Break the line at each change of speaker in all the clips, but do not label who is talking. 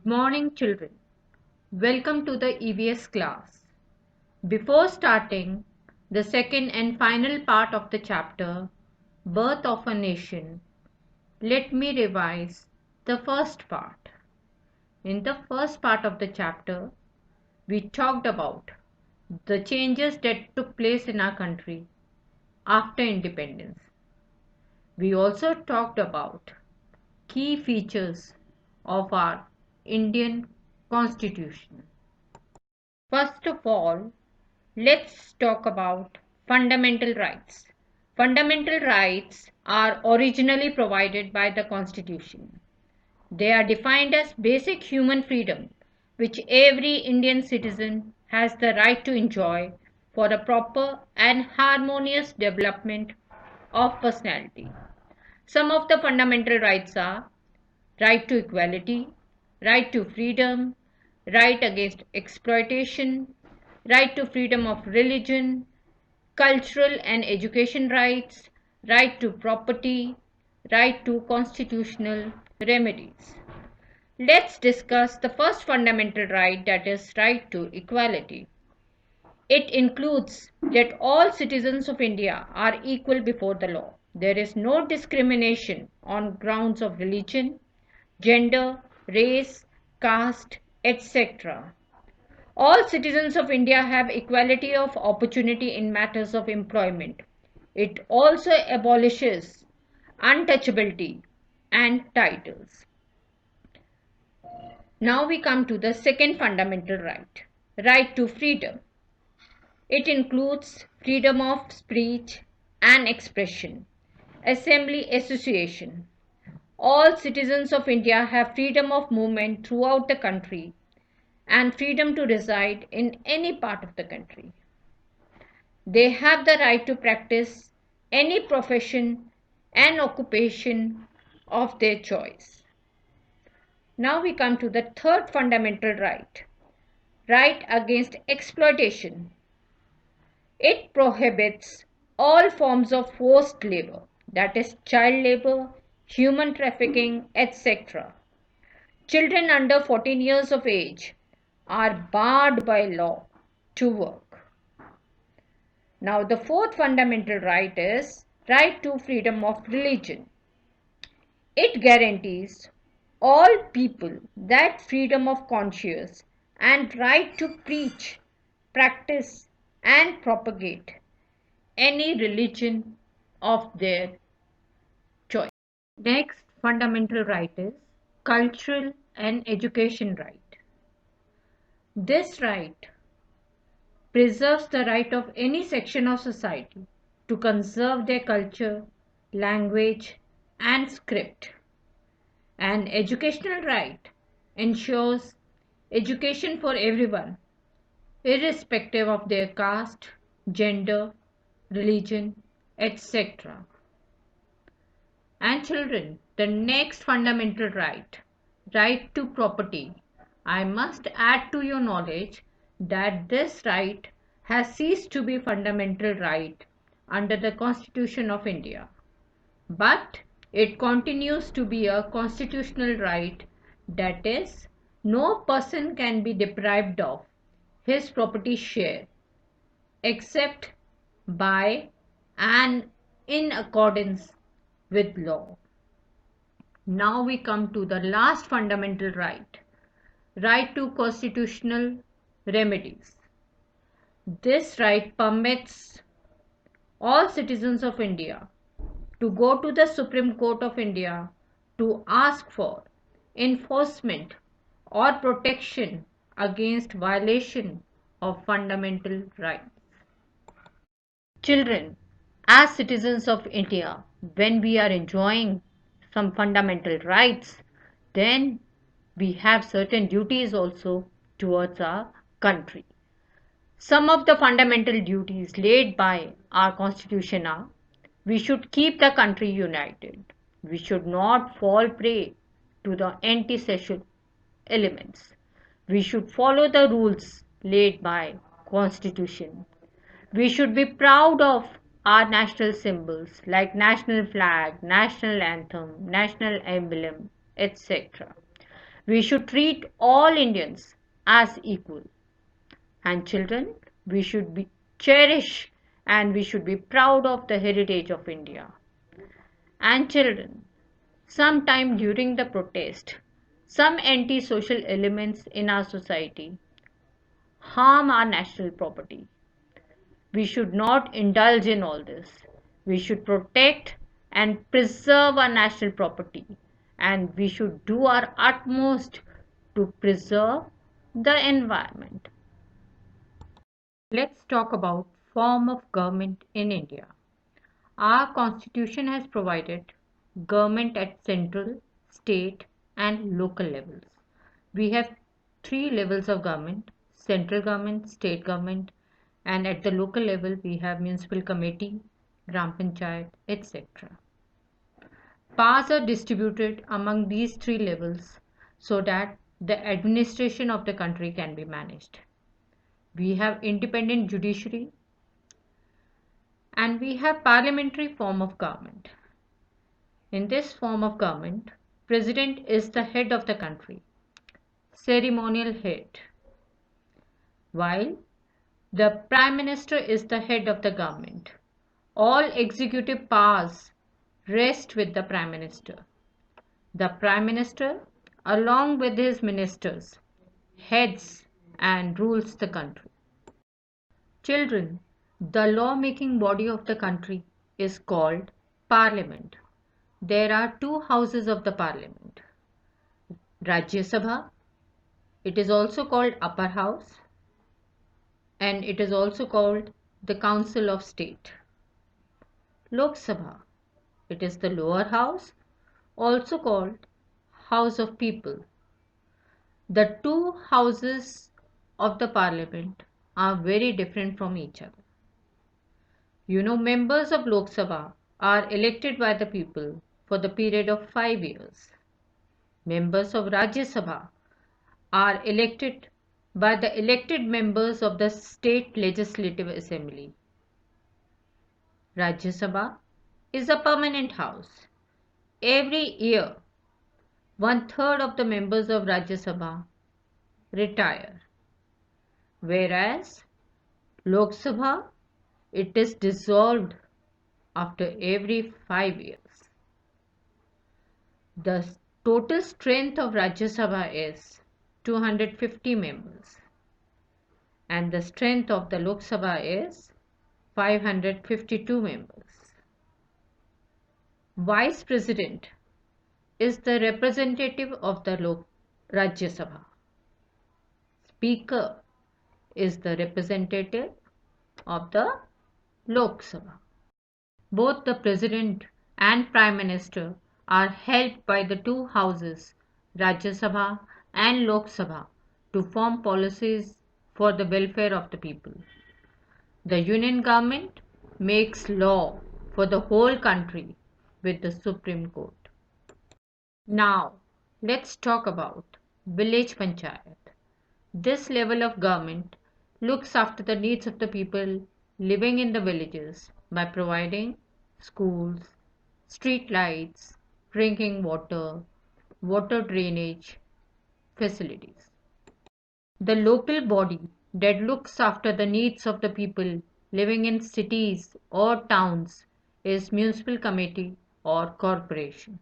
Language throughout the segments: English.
Good morning, children. Welcome to the EVS class. Before starting the second and final part of the chapter, Birth of a Nation, let me revise the first part. In the first part of the chapter, we talked about the changes that took place in our country after independence. We also talked about key features of our Indian Constitution. First of all, let's talk about fundamental rights. Fundamental rights are originally provided by the Constitution. They are defined as basic human freedom which every Indian citizen has the right to enjoy for a proper and harmonious development of personality. Some of the fundamental rights are right to equality, right to freedom, right against exploitation, right to freedom of religion, cultural and education rights, right to property, right to constitutional remedies. Let's discuss the first fundamental right, that is right to equality. It includes that all citizens of India are equal before the law. There is no discrimination on grounds of religion, gender, race, caste, etc. All citizens of India have equality of opportunity in matters of employment. It also abolishes untouchability and titles. Now we come to the second fundamental right, right to freedom. It includes freedom of speech and expression, assembly, association. All citizens of India have freedom of movement throughout the country and freedom to reside in any part of the country. They have the right to practice any profession and occupation of their choice. Now we come to the third fundamental right, right against exploitation. It prohibits all forms of forced labor, that is child labor, human trafficking, etc. Children under 14 years of age are barred by law to work. Now the fourth fundamental right is right to freedom of religion. It guarantees all people that freedom of conscience and right to preach, practice and propagate any religion of their choice. Next fundamental right is cultural and education right. This right preserves the right of any section of society to conserve their culture, language, and script. An educational right ensures education for everyone, irrespective of their caste, gender, religion, etc. And children, the next fundamental right, right to property. I must add to your knowledge that this right has ceased to be fundamental right under the Constitution of India. But it continues to be a constitutional right, that is, no person can be deprived of his property share except by and in accordance with law. Now we come to the last fundamental right, right to constitutional remedies. This right permits all citizens of India to go to the Supreme Court of India to ask for enforcement or protection against violation of fundamental rights. Children, as citizens of India, when we are enjoying some fundamental rights, then we have certain duties also towards our country. Some of the fundamental duties laid by our Constitution are: we should keep the country united. We should not fall prey to the anti-social elements. We should follow the rules laid by Constitution. We should be proud of our national symbols like national flag, national anthem, national emblem, etc. We should treat all Indians as equal. And children, we should cherish and we should be proud of the heritage of India. And children, sometime during the protest, some anti-social elements in our society harm our national property. We should not indulge in all this. We should protect and preserve our national property, and we should do our utmost to preserve the environment. Let's talk about form of government in India. Our constitution has provided government at central, state and local levels. We have three levels of government: central government, state government, and at the local level we have municipal committee, gram panchayat, etc. Powers are distributed among these three levels so that the administration of the country can be managed. We have independent judiciary and we have parliamentary form of government. In this form of government, president is the head of the country, ceremonial head, while the prime minister is the head of the government. All executive powers rest with the prime minister. The prime minister, along with his ministers, heads and rules the country. Children, the law-making body of the country is called Parliament. There are two houses of the Parliament. Rajya Sabha, it is also called Upper House, and it is also called the Council of State. Lok Sabha, it is the lower house, also called House of People. The two houses of the Parliament are very different from each other. Members of Lok Sabha are elected by the people for the period of 5 years. Members of Rajya Sabha are elected by the elected members of the State Legislative Assembly. Rajya Sabha is a permanent house. Every year, 1/3 of the members of Rajya Sabha retire, whereas Lok Sabha, it is dissolved after every 5 years. The total strength of Rajya Sabha is 250 members and the strength of the Lok Sabha is 552 members. Vice President is the representative of the Rajya Sabha. Speaker is the representative of the Lok Sabha. Both the President and Prime Minister are helped by the two houses, Rajya Sabha and Lok Sabha, to form policies for the welfare of the people. The Union Government makes law for the whole country with the Supreme Court. Now, let's talk about village panchayat. This level of government looks after the needs of the people living in the villages by providing schools, street lights, drinking water, water drainage facilities. The local body that looks after the needs of the people living in cities or towns is municipal committee or corporation.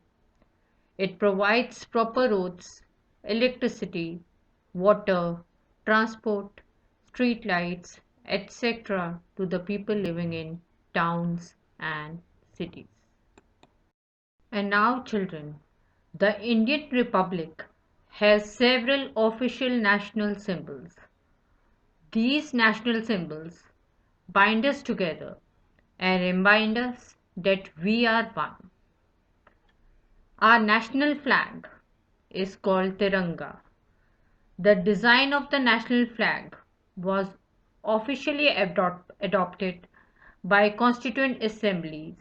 It provides proper roads, electricity, water, transport, street lights, etc. to the people living in towns and cities. And now, children, the Indian Republic has several official national symbols. These national symbols bind us together and remind us that we are one. Our national flag is called Tiranga. The design of the national flag was officially adopted by Constituent Assemblies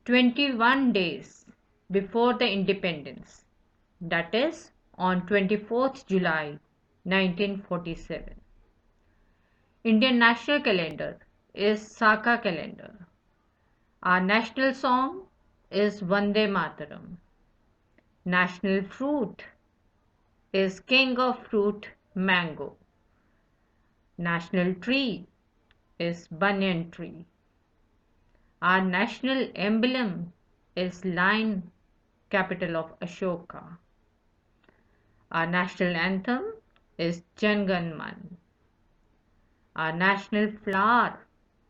21 days before the independence, that is on 24th July 1947. Indian national calendar is Saka calendar. Our national song is Vande Mataram. National fruit is king of fruit mango. National tree is banyan tree. Our national emblem is lion, capital of Ashoka. Our national anthem is Jan Gan Man. Our national flower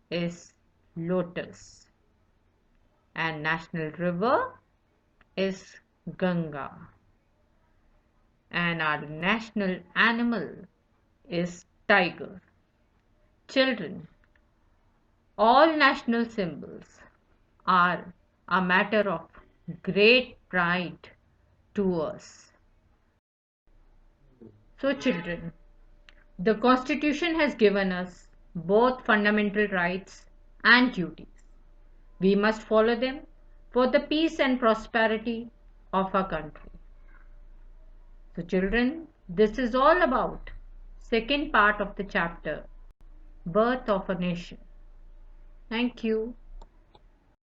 is lotus. And national river is Ganga. And our national animal is tiger. Children, all national symbols are a matter of great pride to us. So children, the Constitution has given us both fundamental rights and duties. We must follow them for the peace and prosperity of our country. So children, this is all about second part of the chapter, Birth of a Nation. Thank you.